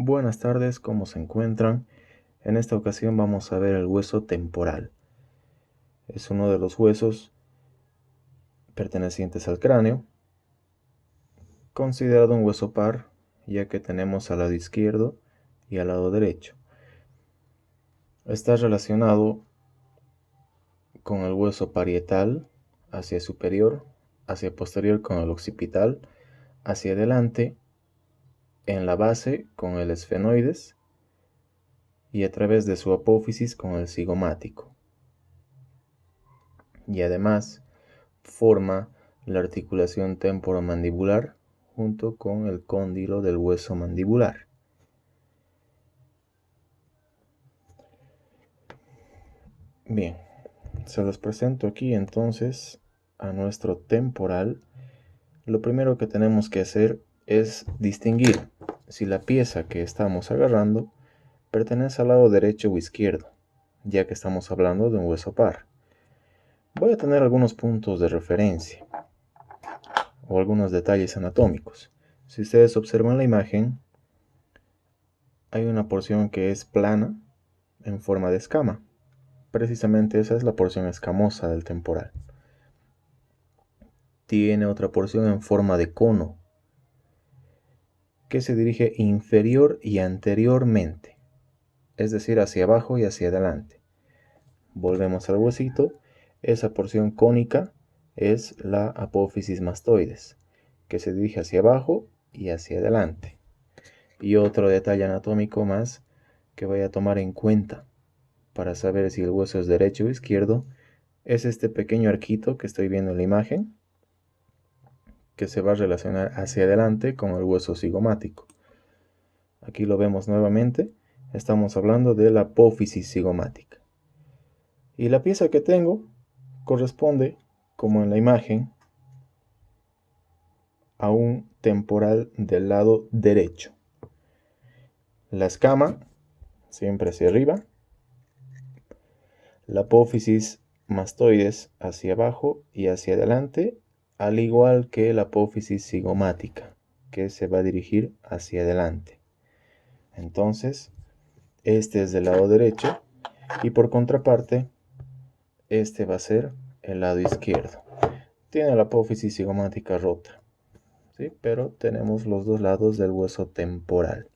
Buenas tardes, ¿cómo se encuentran? En esta ocasión vamos a ver el hueso temporal. Es uno de los huesos pertenecientes al cráneo, considerado un hueso par, ya que tenemos al lado izquierdo y al lado derecho. Está relacionado con el hueso parietal hacia superior, hacia posterior con el occipital, hacia adelante en la base con el esfenoides y a través de su apófisis con el cigomático. Y además forma la articulación temporomandibular junto con el cóndilo del hueso mandibular. Bien, se los presento aquí entonces a nuestro temporal. Lo primero que tenemos que hacer es distinguir si la pieza que estamos agarrando pertenece al lado derecho o izquierdo, ya que estamos hablando de un hueso par. Voy a tener algunos puntos de referencia o algunos detalles anatómicos. Si ustedes observan la imagen, hay una porción que es plana en forma de escama. Precisamente esa es la porción escamosa del temporal. Tiene otra porción en forma de cono que se dirige inferior y anteriormente, es decir, hacia abajo y hacia adelante. Volvemos al huesito. Esa porción cónica es la apófisis mastoides, que se dirige hacia abajo y hacia adelante. Y otro detalle anatómico más que voy a tomar en cuenta para saber si el hueso es derecho o izquierdo es este pequeño arquito que estoy viendo en la imagen, que se va a relacionar hacia adelante con el hueso cigomático. Aquí lo vemos nuevamente. Estamos hablando de la apófisis cigomática. Y la pieza que tengo corresponde, como en la imagen, a un temporal del lado derecho. La escama siempre hacia arriba, la apófisis mastoides hacia abajo y hacia adelante, al igual que la apófisis cigomática, que se va a dirigir hacia adelante. Entonces, este es del lado derecho y por contraparte, este va a ser el lado izquierdo. Tiene la apófisis cigomática rota, ¿sí? Pero tenemos los dos lados del hueso temporal.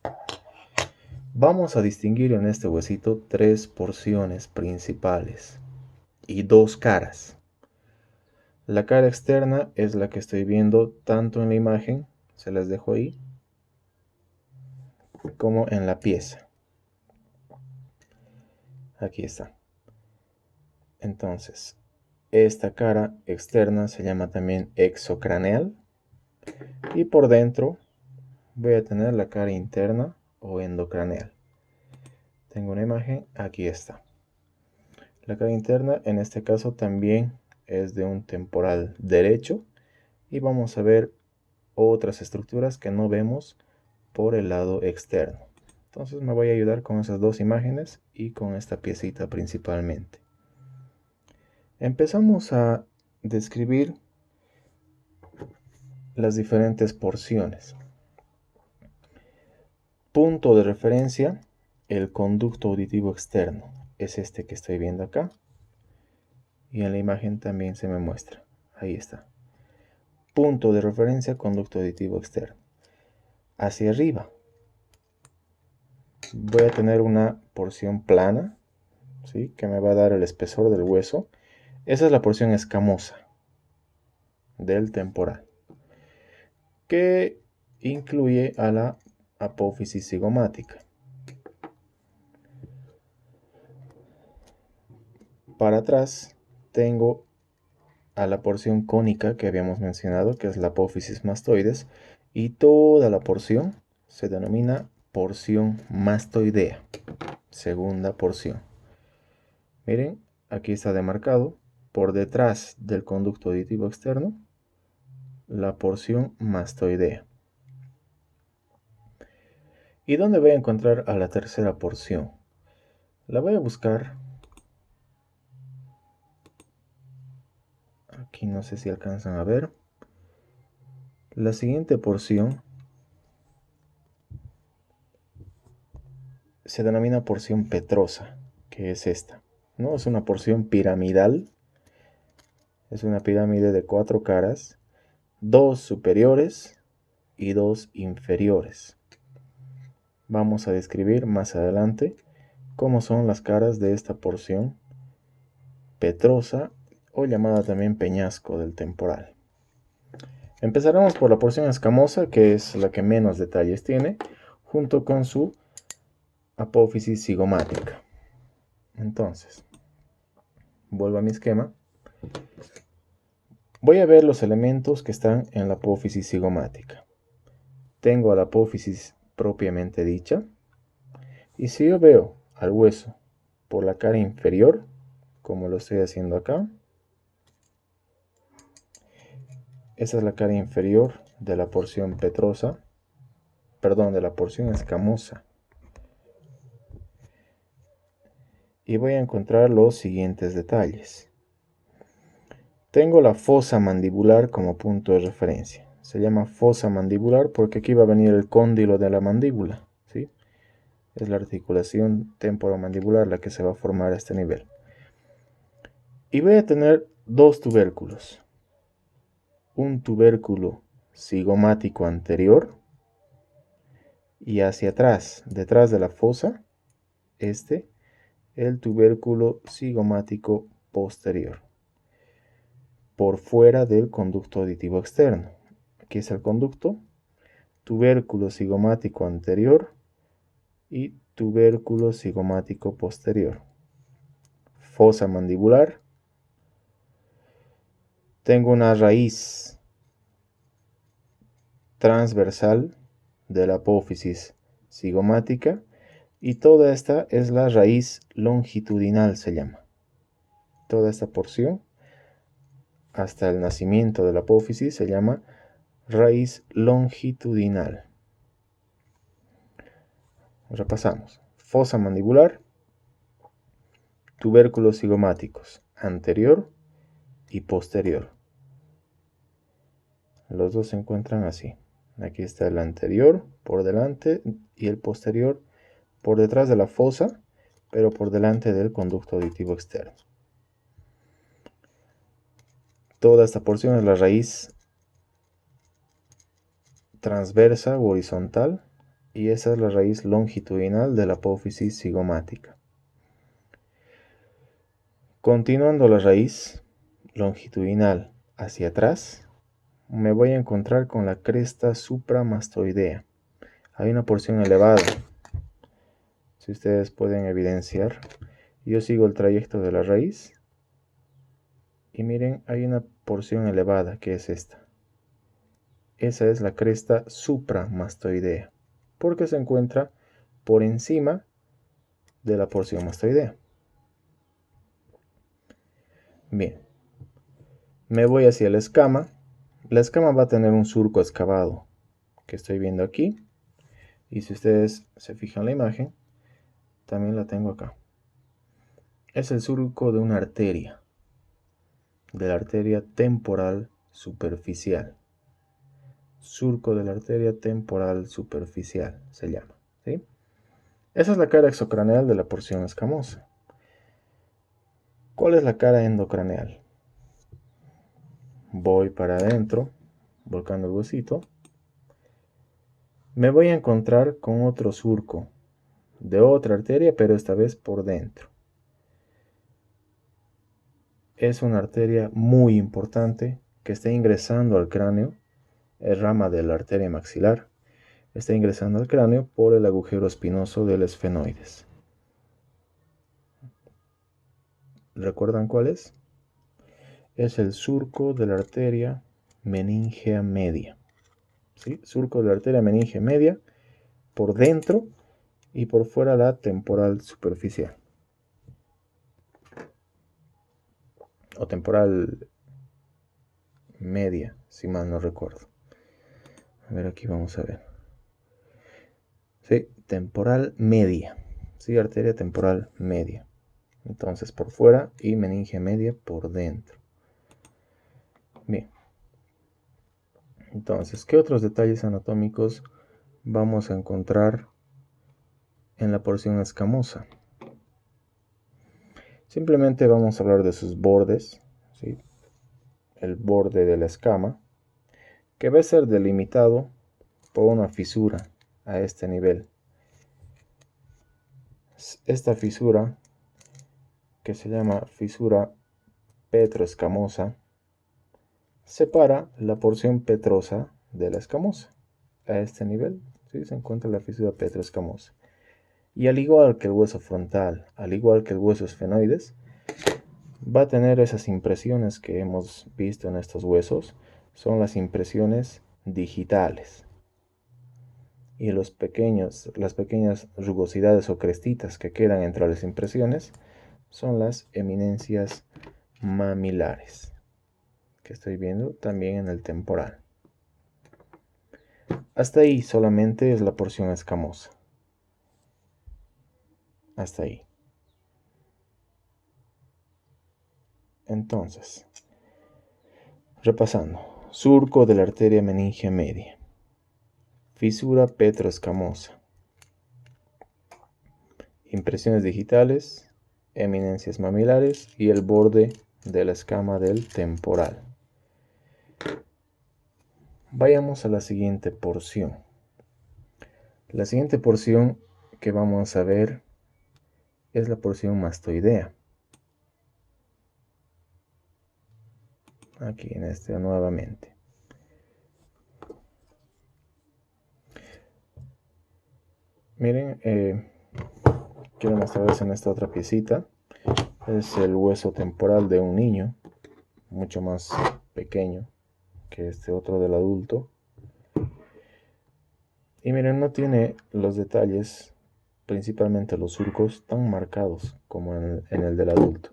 Vamos a distinguir en este huesito tres porciones principales y dos caras. La cara externa es la que estoy viendo tanto en la imagen, se las dejo ahí, como en la pieza. Aquí está. Entonces, esta cara externa se llama también exocraneal. Y por dentro voy a tener la cara interna o endocraneal. Tengo una imagen, aquí está. La cara interna en este caso también es de un temporal derecho. Y vamos a ver otras estructuras que no vemos por el lado externo. Entonces me voy a ayudar con esas dos imágenes y con esta piecita principalmente. Empezamos a describir las diferentes porciones. Punto de referencia, el conducto auditivo externo. Es este que estoy viendo acá. Y en la imagen también se me muestra. Ahí está. Punto de referencia, conducto auditivo externo. Hacia arriba voy a tener una porción plana, ¿sí? Que me va a dar el espesor del hueso. Esa es la porción escamosa del temporal, que incluye a la apófisis cigomática. Para atrás tengo a la porción cónica que habíamos mencionado, que es la apófisis mastoides, y toda la porción se denomina porción mastoidea, segunda porción. Miren, aquí está demarcado por detrás del conducto auditivo externo la porción mastoidea. ¿Y dónde voy a encontrar a la tercera porción? La voy a buscar. Aquí no sé si alcanzan a ver. La siguiente porción se denomina porción petrosa, que es esta, ¿no? Es una porción piramidal, es una pirámide de 4 caras, 2 superiores y 2 inferiores. Vamos a describir más adelante cómo son las caras de esta porción petrosa o llamada también peñasco del temporal. Empezaremos por la porción escamosa, que es la que menos detalles tiene, junto con su apófisis cigomática. Entonces, vuelvo a mi esquema. Voy a ver los elementos que están en la apófisis cigomática. Tengo a la apófisis propiamente dicha, y si yo veo al hueso por la cara inferior, como lo estoy haciendo acá, esa es la cara inferior de la porción petrosa, perdón, de la porción escamosa. Y voy a encontrar los siguientes detalles. Tengo la fosa mandibular como punto de referencia. Se llama fosa mandibular porque aquí va a venir el cóndilo de la mandíbula, ¿sí? Es la articulación temporomandibular la que se va a formar a este nivel. Y voy a tener 2 tubérculos. Un tubérculo cigomático anterior y hacia atrás, detrás de la fosa, el tubérculo cigomático posterior, por fuera del conducto auditivo externo. Aquí es el conducto, tubérculo cigomático anterior y tubérculo cigomático posterior. Fosa mandibular. Tengo una raíz transversal de la apófisis cigomática y toda esta es la raíz longitudinal, se llama. Toda esta porción hasta el nacimiento de la apófisis se llama raíz longitudinal. Repasamos. Fosa mandibular, tubérculos cigomáticos anterior y posterior. Los dos se encuentran así. Aquí está el anterior por delante y el posterior por detrás de la fosa, pero por delante del conducto auditivo externo. Toda esta porción es la raíz transversa u horizontal y esa es la raíz longitudinal de la apófisis cigomática. Continuando la raíz longitudinal hacia atrás, me voy a encontrar con la cresta supramastoidea. Hay una porción elevada, si ustedes pueden evidenciar. Yo sigo el trayecto de la raíz y miren, hay una porción elevada que es esta. Esa es la cresta supramastoidea, porque se encuentra por encima de la porción mastoidea. Bien, me voy hacia la escama. La escama va a tener un surco excavado que estoy viendo aquí. Y si ustedes se fijan en la imagen, también la tengo acá. Es el surco de una arteria, de la arteria temporal superficial. Surco de la arteria temporal superficial se llama, ¿sí? Esa es la cara exocraneal de la porción escamosa. ¿Cuál es la cara endocraneal? Voy para adentro, volcando el huesito. Me voy a encontrar con otro surco de otra arteria, pero esta vez por dentro. Es una arteria muy importante que está ingresando al cráneo, es rama de la arteria maxilar, está ingresando al cráneo por el agujero espinoso del esfenoides. ¿Recuerdan cuál es? Es el surco de la arteria meningea media. ¿Sí? Surco de la arteria meningea media, por dentro y por fuera la temporal superficial. O temporal media, si mal no recuerdo. A ver, aquí vamos a ver. Sí, temporal media. Sí, arteria temporal media. Entonces por fuera y meninge media por dentro. Bien. Entonces, ¿qué otros detalles anatómicos vamos a encontrar en la porción escamosa. Simplemente vamos a hablar de sus bordes, ¿sí? El borde de la escama, que va a ser delimitado por una fisura a este nivel. Esta fisura, que se llama fisura petroescamosa, separa la porción petrosa de la escamosa. A este nivel, ¿sí?, se encuentra la fisura petroescamosa. Y al igual que el hueso frontal, al igual que el hueso esfenoides, va a tener esas impresiones que hemos visto en estos huesos, son las impresiones digitales. Y las pequeñas rugosidades o crestitas que quedan entre las impresiones son las eminencias mamilares, que estoy viendo también en el temporal. Hasta ahí solamente es la porción escamosa. Hasta ahí. Entonces, repasando: surco de la arteria meningia media, fisura petroescamosa, impresiones digitales, eminencias mamilares y el borde de la escama del temporal. Vayamos a la siguiente porción. La siguiente porción que vamos a ver es la porción mastoidea. Aquí en este nuevamente. Miren, quiero mostrarles en esta otra piecita. Es el hueso temporal de un niño, mucho más pequeño que este otro del adulto. Y miren, no tiene los detalles, principalmente los surcos, tan marcados como en el del adulto.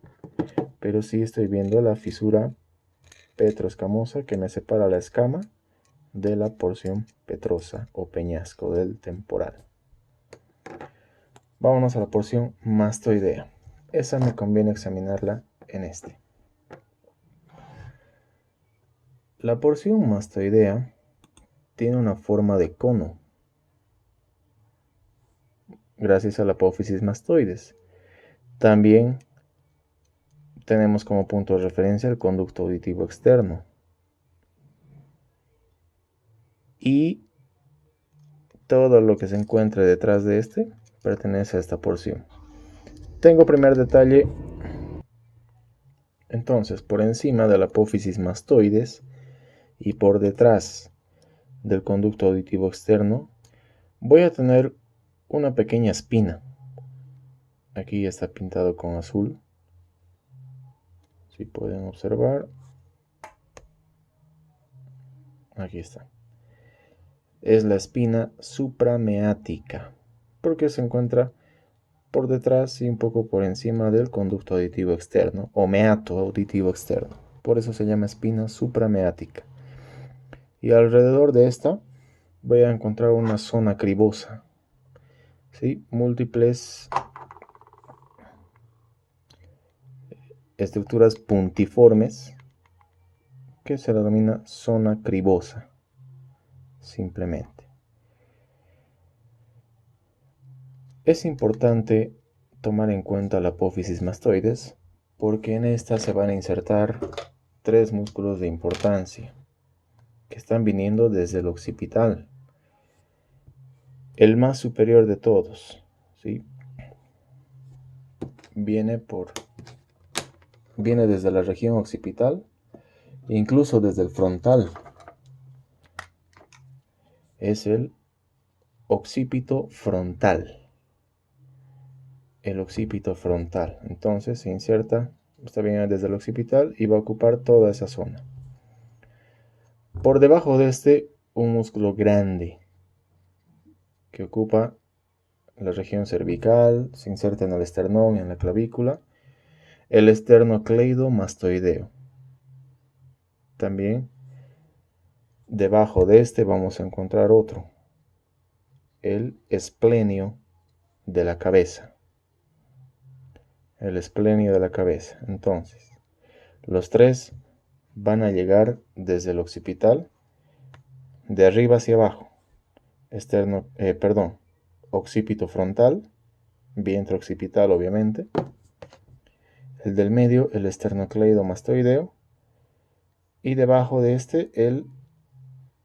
Pero sí estoy viendo la fisura petroescamosa que me separa la escama de la porción petrosa o peñasco del temporal. Vámonos a la porción mastoidea. Esa me conviene examinarla en este. La porción mastoidea tiene una forma de cono, gracias a la apófisis mastoides. También tenemos como punto de referencia el conducto auditivo externo. Y todo lo que se encuentre detrás de este pertenece a esta porción. Tengo primer detalle. Entonces, por encima de la apófisis mastoides y por detrás del conducto auditivo externo, voy a tener una pequeña espina. Aquí está pintado con azul. Si pueden observar. Aquí está. Es la espina suprameática, porque se encuentra por detrás y un poco por encima del conducto auditivo externo, o meato auditivo externo. Por eso se llama espina suprameática. Y alrededor de esta voy a encontrar una zona cribosa, ¿sí? Múltiples estructuras puntiformes que se denomina zona cribosa, simplemente. Es importante tomar en cuenta la apófisis mastoides porque en esta se van a insertar tres músculos de importancia que están viniendo desde el occipital, el más superior de todos, ¿sí? Viene desde la región occipital, incluso desde el frontal. Es el occipito frontal. El occipito frontal. Entonces se inserta, está bien desde el occipital y va a ocupar toda esa zona. Por debajo de este, un músculo grande que ocupa la región cervical, se inserta en el esternón y en la clavícula, el esternocleidomastoideo. También debajo de este vamos a encontrar otro, el esplenio de la cabeza. El esplenio de la cabeza. Entonces, los tres van a llegar desde el occipital, de arriba hacia abajo. Occipito frontal, vientre occipital obviamente. El del medio, el esternocleidomastoideo. Y debajo de este, el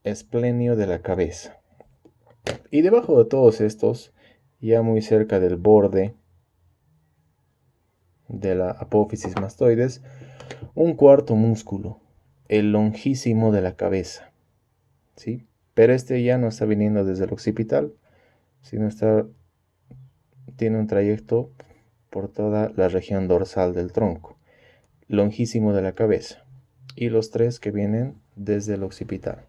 esplenio de la cabeza. Y debajo de todos estos, ya muy cerca del borde de la apófisis mastoides, un cuarto músculo, el longísimo de la cabeza, ¿sí? Pero este ya no está viniendo desde el occipital, sino tiene un trayecto por toda la región dorsal del tronco, longísimo de la cabeza, y los tres que vienen desde el occipital.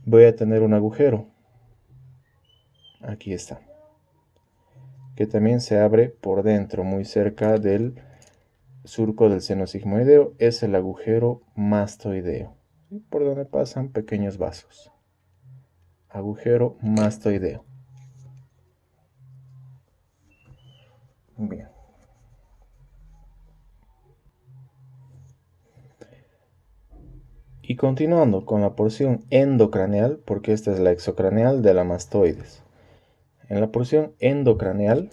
Voy a tener un agujero, aquí está, que también se abre por dentro, muy cerca del surco del seno sigmoideo, es el agujero mastoideo, por donde pasan pequeños vasos. Agujero mastoideo. Bien. Y continuando con la porción endocraneal, porque esta es la exocraneal de la mastoides. En la porción endocraneal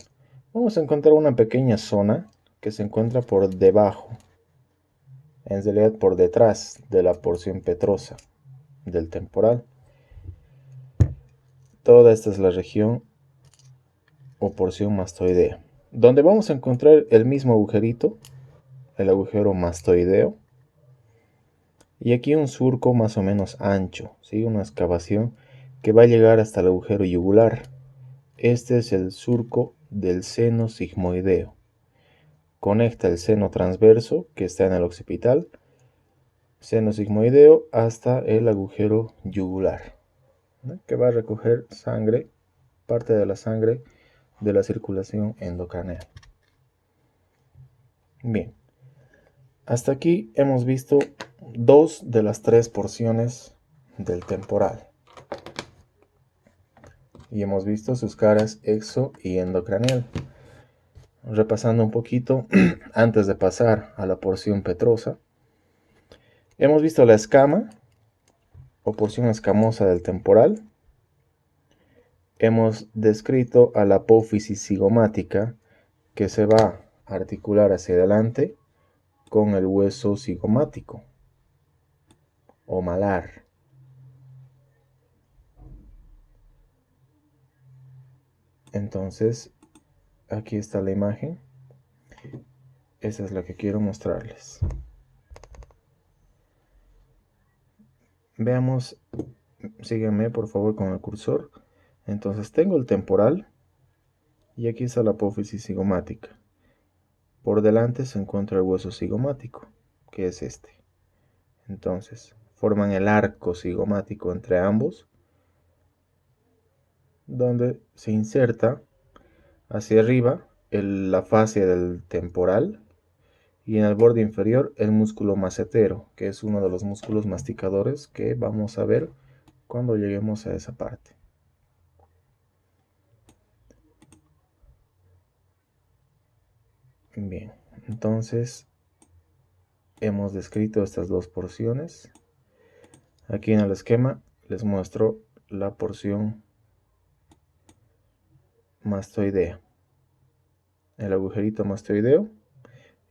vamos a encontrar una pequeña zona que se encuentra por debajo, en realidad por detrás de la porción petrosa del temporal. Toda esta es la región o porción mastoidea, donde vamos a encontrar el mismo agujerito, el agujero mastoideo, y aquí un surco más o menos ancho, ¿sí? Una excavación que va a llegar hasta el agujero yugular. Este es el surco del seno sigmoideo. Conecta el seno transverso, que está en el occipital, seno sigmoideo, hasta el agujero yugular, ¿no? Que va a recoger sangre, parte de la sangre de la circulación endocraneal. Bien, hasta aquí hemos visto dos de las tres porciones del temporal. Y hemos visto sus caras exo y endocraneal. Repasando un poquito, antes de pasar a la porción petrosa, hemos visto la escama o porción escamosa del temporal. Hemos descrito a la apófisis cigomática, que se va a articular hacia adelante con el hueso cigomático o malar. Entonces, aquí está la imagen. Esa es la que quiero mostrarles. Veamos, síganme por favor con el cursor. Entonces tengo el temporal y aquí está la apófisis cigomática. Por delante se encuentra el hueso cigomático, que es este. Entonces forman el arco cigomático entre ambos, donde se inserta hacia arriba la fascia del temporal y en el borde inferior el músculo macetero, que es uno de los músculos masticadores que vamos a ver cuando lleguemos a esa parte. Bien, entonces hemos descrito estas dos porciones. Aquí en el esquema les muestro la porción mastoidea, el agujerito mastoideo,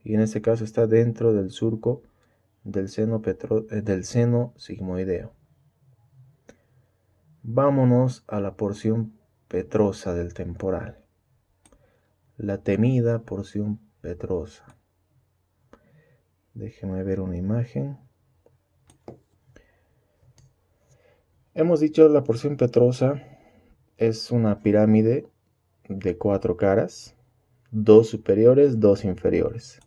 y en este caso está dentro del surco del seno sigmoideo. Vámonos a la porción petrosa del temporal, la temida porción petrosa. Déjenme ver una imagen. Hemos dicho la porción petrosa es una pirámide de 4 caras, 2 superiores, 2 inferiores,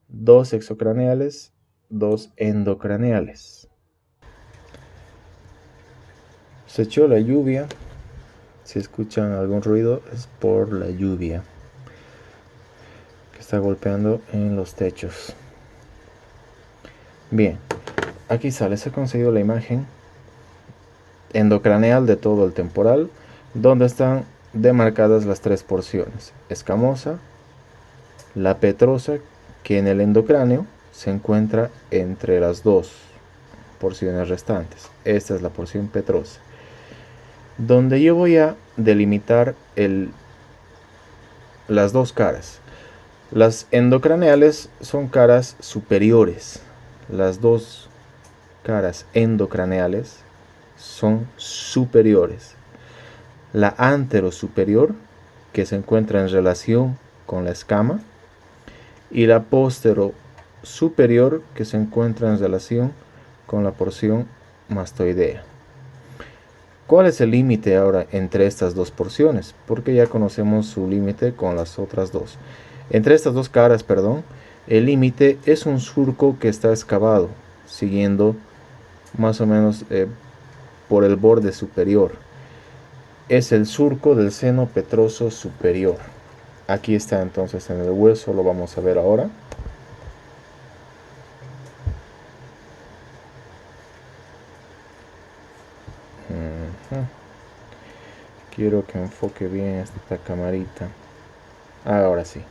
2 exocraneales, 2 endocraneales. Se echó la lluvia. Si escuchan algún ruido es por la lluvia que está golpeando en los techos. Bien, aquí sale, se ha conseguido la imagen endocraneal de todo el temporal, donde están demarcadas las tres porciones: escamosa, la petrosa, que en el endocráneo se encuentra entre las dos porciones restantes. Esta es la porción petrosa. donde yo voy a delimitar las dos caras. Las endocraneales son caras superiores. Las dos caras endocraneales son superiores. La anterosuperior, que se encuentra en relación con la escama, y la posterosuperior, que se encuentra en relación con la porción mastoidea. ¿Cuál es el límite ahora entre estas dos porciones? Porque ya conocemos su límite con las otras dos. Entre estas dos caras, perdón, el límite es un surco que está excavado, siguiendo más o menos por el borde superior. Es el surco del seno petroso superior. Aquí está entonces en el hueso, lo vamos a ver ahora. Quiero que enfoque bien esta camarita. Ahora sí.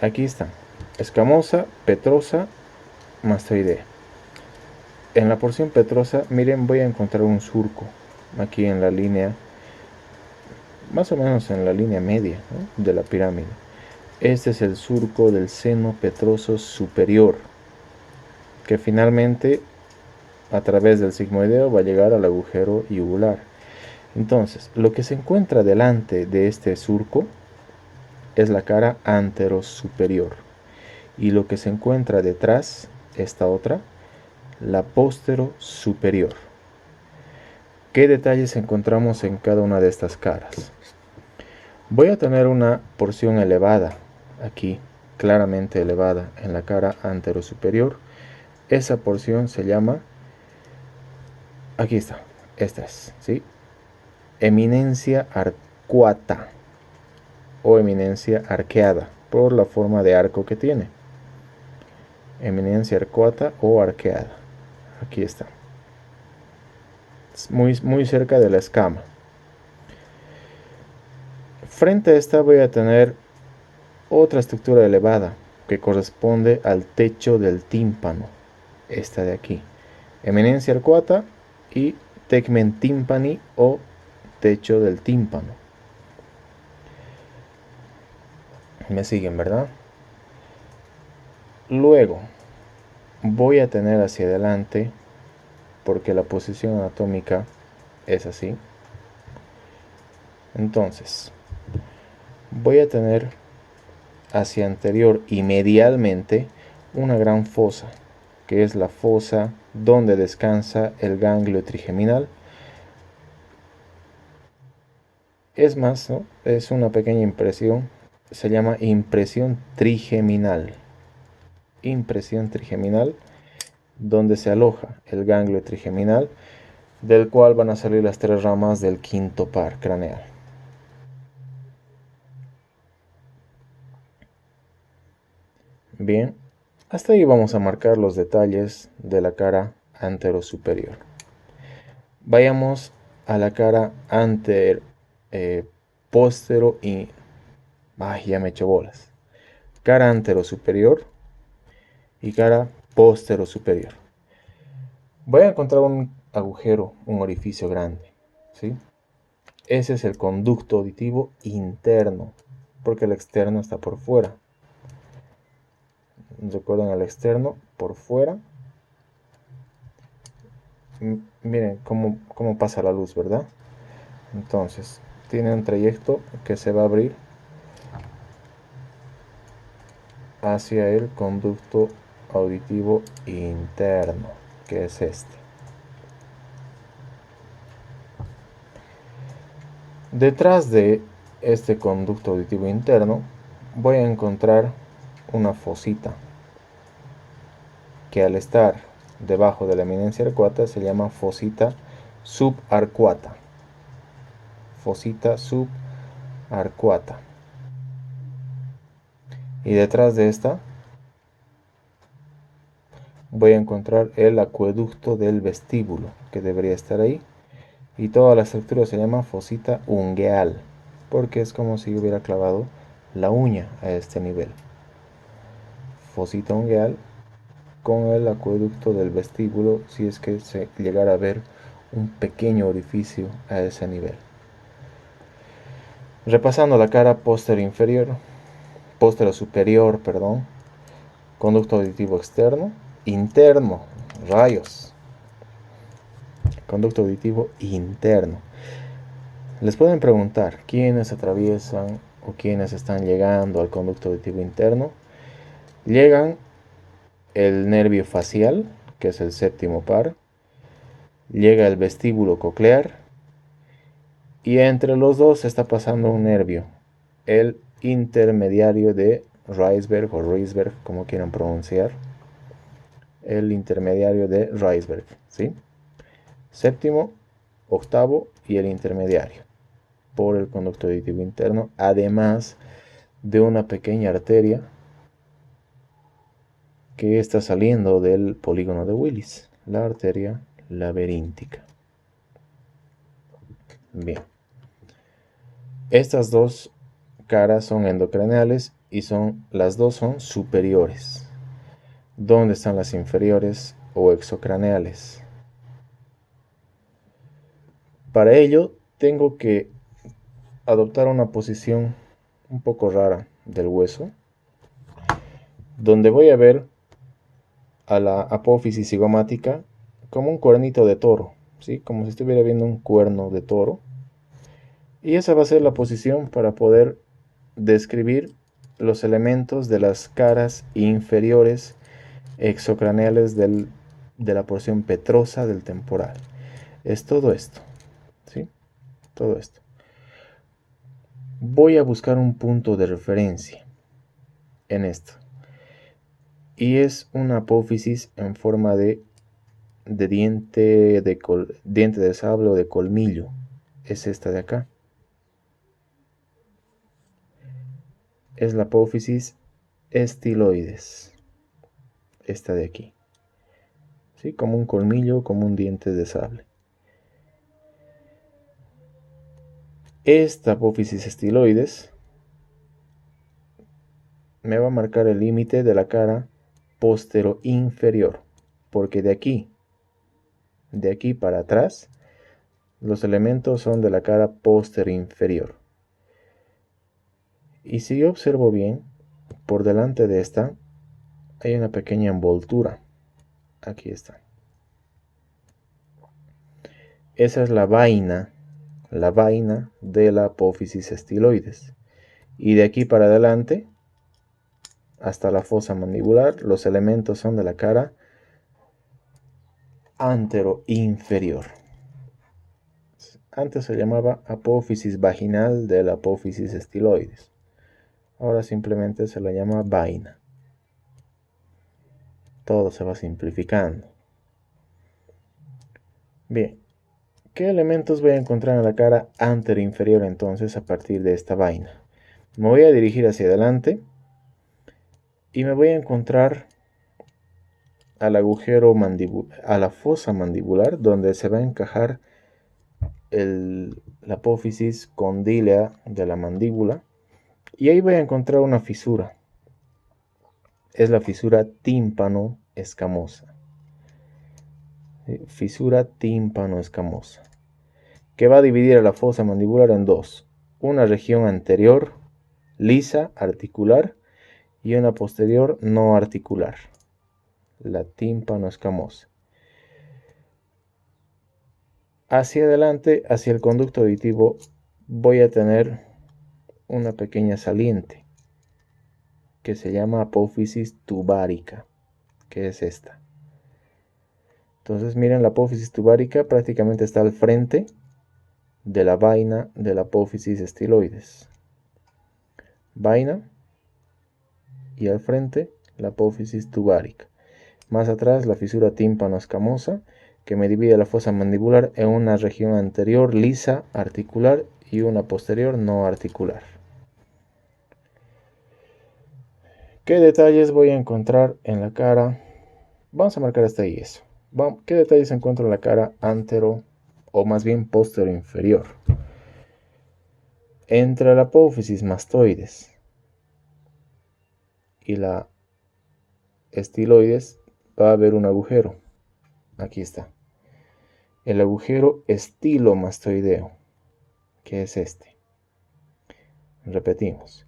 Aquí está. Escamosa, petrosa, mastoidea. En la porción petrosa, miren, voy a encontrar un surco. Aquí en la línea, más o menos en la línea media, ¿no?, de la pirámide. Este es el surco del seno petroso superior, que finalmente, a través del sigmoideo, va a llegar al agujero yugular. Entonces, lo que se encuentra delante de este surco es la cara anterosuperior, y lo que se encuentra detrás, esta otra, la posterosuperior. ¿Qué detalles encontramos en cada una de estas caras? Voy a tener una porción elevada aquí, claramente elevada en la cara anterosuperior. Esa porción se llama, aquí está, esta es, ¿sí?, eminencia arcuata o eminencia arqueada, por la forma de arco que tiene. Eminencia arcuata o arqueada. Aquí está. Muy cerca de la escama. Frente a esta voy a tener otra estructura elevada que corresponde al techo del tímpano. Esta de aquí. Eminencia arcuata y tegmen timpani o techo del tímpano. Me siguen, ¿verdad? Luego voy a tener hacia adelante, porque la posición anatómica es así. Entonces, voy a tener hacia anterior y medialmente una gran fosa, que es la fosa donde descansa el ganglio trigeminal. Es más, ¿no?, es una pequeña impresión, se llama impresión trigeminal. Impresión trigeminal, donde se aloja el ganglio trigeminal, del cual van a salir las tres ramas del quinto par craneal. Bien, hasta ahí vamos a marcar los detalles de la cara anterosuperior. Vayamos a la cara postero y... ¡Ay, ya me he hecho bolas! Cara anterosuperior y cara posterosuperior. Voy a encontrar un agujero, un orificio grande, ¿sí? Ese es el conducto auditivo interno, porque el externo está por fuera. Recuerden, el externo por fuera. Miren cómo pasa la luz, ¿verdad? Entonces, tiene un trayecto que se va a abrir hacia el conducto auditivo interno, que es este. Detrás de este conducto auditivo interno voy a encontrar una fosita, que al estar debajo de la eminencia arcuata se llama fosita subarcuata. Fosita subarcuata. Y detrás de esta voy a encontrar el acueducto del vestíbulo, que debería estar ahí. Y toda la estructura se llama fosita ungueal, porque es como si hubiera clavado la uña a este nivel. Fosita ungueal con el acueducto del vestíbulo, si es que se llegara a ver un pequeño orificio a ese nivel. Repasando la cara póstero superior, perdón, conducto auditivo externo, interno, rayos, conducto auditivo interno. Les pueden preguntar quiénes atraviesan o quiénes están llegando al conducto auditivo interno. Llegan el nervio facial, que es el séptimo par, llega el vestíbulo coclear y entre los dos está pasando un nervio, el intermediario de Reisberg o Reisberg, como quieran pronunciar, el intermediario de Reisberg, ¿sí? Séptimo, octavo y el intermediario por el conducto auditivo interno, además de una pequeña arteria que está saliendo del polígono de Willis, la arteria laberíntica. Bien, estas dos caras son endocraneales y las dos son superiores. ¿Dónde están las inferiores o exocraneales? Para ello tengo que adoptar una posición un poco rara del hueso, donde voy a ver a la apófisis cigomática como un cuernito de toro, ¿sí? Como si estuviera viendo un cuerno de toro. Y esa va a ser la posición para poder describir los elementos de las caras inferiores exocraneales de la porción petrosa del temporal. Es todo esto, ¿sí? Todo esto. Voy a buscar un punto de referencia en esto. Y es una apófisis en forma de diente de sable o de colmillo. Es esta de acá. Es la apófisis estiloides. Esta de aquí. ¿Sí? Como un colmillo, como un diente de sable. Esta apófisis estiloides me va a marcar el límite de la cara postero inferior, porque de aquí para atrás, los elementos son de la cara postero inferior. Y si yo observo bien, por delante de esta hay una pequeña envoltura. Aquí está. Esa es la vaina de la apófisis estiloides. Y de aquí para adelante, hasta la fosa mandibular, los elementos son de la cara antero-inferior. Antes se llamaba apófisis vaginal de la apófisis estiloides. Ahora simplemente se la llama vaina. Todo se va simplificando. Bien, ¿qué elementos voy a encontrar en la cara antero-inferior entonces a partir de esta vaina? Me voy a dirigir hacia adelante y me voy a encontrar al agujero a la fosa mandibular, donde se va a encajar la apófisis condylea de la mandíbula, y ahí voy a encontrar una fisura. Es la fisura tímpano-escamosa. Fisura tímpano-escamosa, que va a dividir a la fosa mandibular en dos: una región anterior lisa, articular, y una posterior no articular, la tímpano-escamosa. Hacia adelante, hacia el conducto auditivo, voy a tener una pequeña saliente que se llama apófisis tubárica, que es esta. Entonces miren, la apófisis tubárica prácticamente está al frente de la vaina de la apófisis estiloides. Vaina y al frente la apófisis tubárica. Más atrás la fisura tímpano-escamosa, que me divide la fosa mandibular en una región anterior lisa, articular, y una posterior no articular. ¿Qué detalles voy a encontrar en la cara? Vamos a marcar hasta ahí eso. ¿Qué detalles encuentro en la cara antero, o más bien postero inferior? Entre la apófisis mastoides y la estiloides va a haber un agujero. Aquí está. el agujero estilomastoideo, que es este. Repetimos,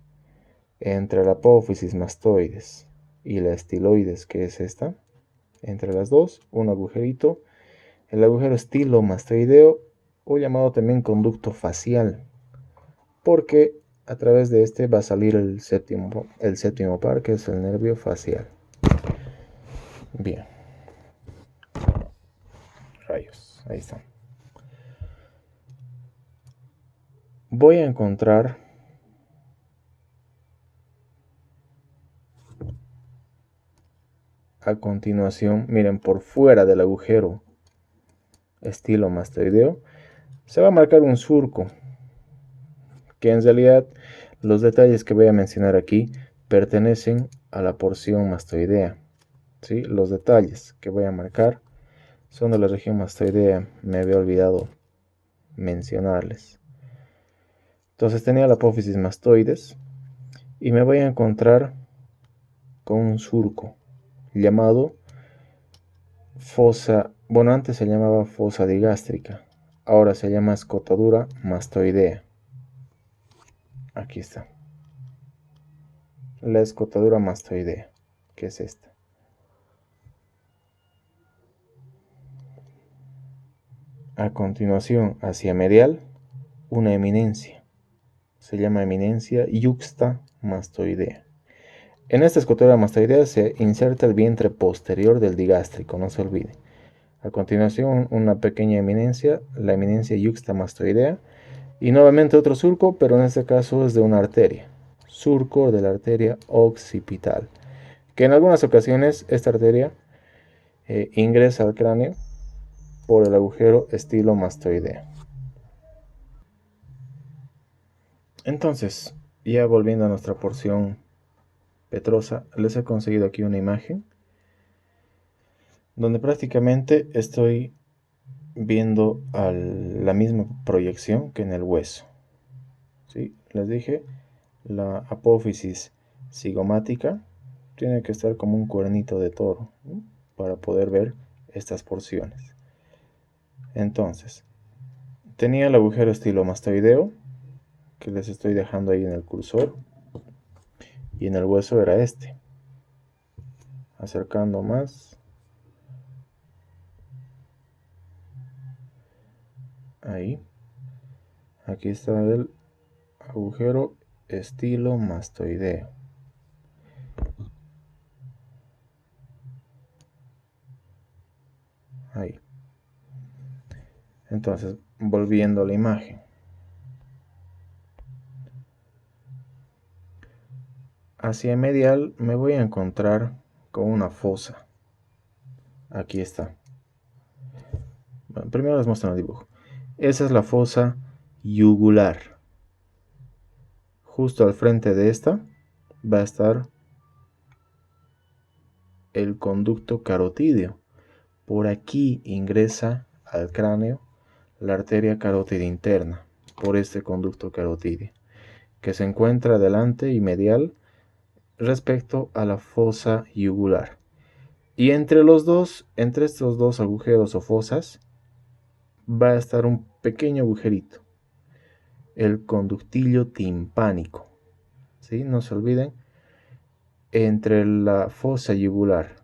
entre la apófisis mastoides y la estiloides, que es esta, entre las dos, un agujerito, el agujero estilomastoideo, o llamado también conducto facial, porque a través de este va a salir el séptimo par, que es el nervio facial. Bien. Rayos, ahí está. Voy a encontrar a continuación, miren, por fuera del agujero estilomastoideo, se va a marcar un surco, que en realidad los detalles que voy a mencionar aquí pertenecen a la porción mastoidea. ¿Sí? Los detalles que voy a marcar son de la región mastoidea, me había olvidado mencionarles. Entonces tenía la apófisis mastoides y me voy a encontrar con un surco llamado fosa, bueno, antes se llamaba fosa digástrica, ahora se llama escotadura mastoidea. Aquí está. La escotadura mastoidea, que es esta. A continuación, hacia medial, una eminencia. Se llama eminencia yuxta-mastoidea. En esta escotadura mastoidea se inserta el vientre posterior del digástrico, no se olvide. A continuación, una pequeña eminencia, la eminencia yuxta-mastoidea. Y nuevamente otro surco, pero en este caso es de una arteria. Surco de la arteria occipital. Que en algunas ocasiones esta arteria ingresa al cráneo por el agujero estilomastoidea. Entonces, ya volviendo a nuestra porción petrosa, les he conseguido aquí una imagen donde prácticamente estoy viendo la misma proyección que en el hueso. ¿Sí? Les dije, la apófisis cigomática tiene que estar como un cuernito de toro, ¿no? Para poder ver estas porciones. Entonces, tenía el agujero estilomastoideo, que les estoy dejando ahí en el cursor, y en el hueso era este. Acercando más. Ahí. Aquí está el agujero estilomastoideo. Ahí. Entonces, volviendo a la imagen. Hacia medial me voy a encontrar con una fosa. Aquí está. Bueno, primero les muestro el dibujo. Esa es la fosa yugular. Justo al frente de esta va a estar el conducto carotídeo. Por aquí ingresa al cráneo la arteria carótida interna, por este conducto carotídeo, que se encuentra delante y medial respecto a la fosa yugular. Y entre estos dos agujeros o fosas, va a estar un pequeño agujerito, el conductillo timpánico. ¿Sí? No se olviden, entre la fosa yugular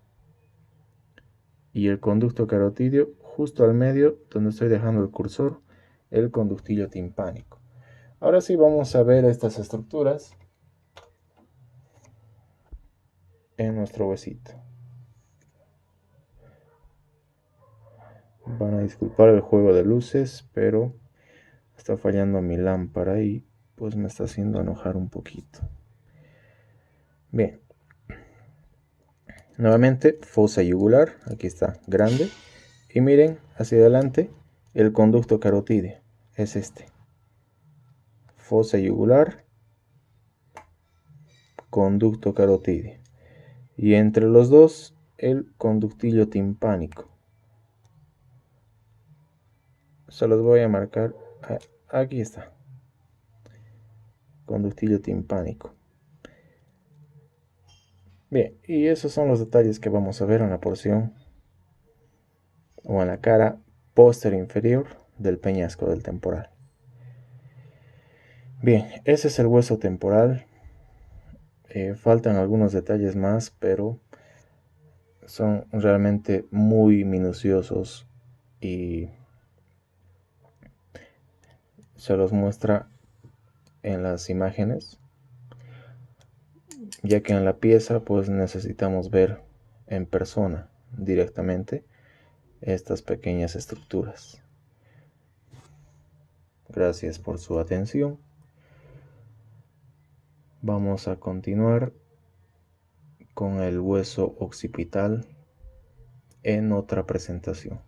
y el conducto carotídeo, justo al medio, donde estoy dejando el cursor, el conductillo timpánico. Ahora sí vamos a ver estas estructuras en nuestro huesito. Van a disculpar el juego de luces, pero está fallando mi lámpara y pues me está haciendo enojar un poquito. Bien. Nuevamente, fosa yugular, aquí está, grande. Y miren, hacia adelante, el conducto carotídeo, es este. Fosa yugular, conducto carotídeo. Y entre los dos, el conductillo timpánico. Se los voy a marcar, aquí está. Conductillo timpánico. Bien, y esos son los detalles que vamos a ver en la porción o en la cara póster inferior del peñasco del temporal. Bien, ese es el hueso temporal. Faltan algunos detalles más, pero son realmente muy minuciosos y se los muestra en las imágenes, ya que en la pieza pues necesitamos ver en persona directamente estas pequeñas estructuras. Gracias por su atención. Vamos a continuar con el hueso occipital en otra presentación.